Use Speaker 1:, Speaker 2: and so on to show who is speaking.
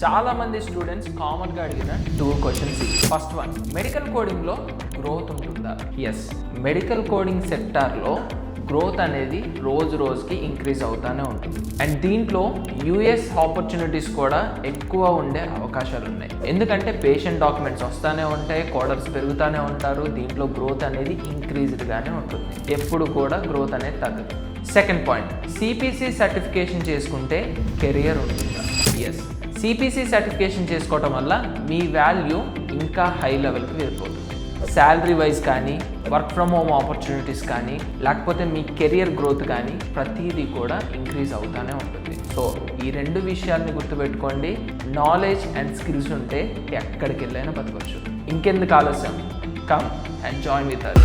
Speaker 1: చాలా మంది స్టూడెంట్స్ కామన్గా అడిగిన 2 క్వశ్చన్స్. ఫస్ట్ వన్, మెడికల్ కోడింగ్లో గ్రోత్ ఉంటుందా? ఎస్, మెడికల్ కోడింగ్ సెక్టార్లో గ్రోత్ అనేది రోజుకి ఇంక్రీజ్ అవుతూనే ఉంటుంది. అండ్ దీంట్లో యూఎస్ ఆపర్చునిటీస్ కూడా ఎక్కువ ఉండే అవకాశాలు ఉన్నాయి. ఎందుకంటే పేషెంట్ డాక్యుమెంట్స్ వస్తూనే ఉంటాయి, కోడర్స్ పెరుగుతూనే ఉంటారు. దీంట్లో గ్రోత్ అనేది ఇంక్రీజ్డ్గానే ఉంటుంది, ఎప్పుడు కూడా గ్రోత్ అనేది తగ్గదు. సెకండ్ పాయింట్, సిపిసి సర్టిఫికేషన్ చేసుకుంటే కెరియర్ ఉంటుందా? ఎస్, సిపిసి సర్టిఫికేషన్ చేసుకోవటం వల్ల మీ వాల్యూ ఇంకా హై లెవెల్కి వెళ్ళిపోతుంది. శాలరీ వైజ్ కానీ, వర్క్ ఫ్రమ్ హోమ్ ఆపర్చునిటీస్ కానీ, లేకపోతే మీ కెరియర్ గ్రోత్ కానీ ప్రతిదీ కూడా ఇంక్రీజ్ అవుతూనే ఉంటుంది. సో ఈ 2 విషయాల్ని గుర్తుపెట్టుకోండి. నాలెడ్జ్ అండ్ స్కిల్స్ ఉంటే ఎక్కడికి వెళ్ళైనా బతకొచ్చు. ఇంకెందుకు ఆలస్యం, come and join with us.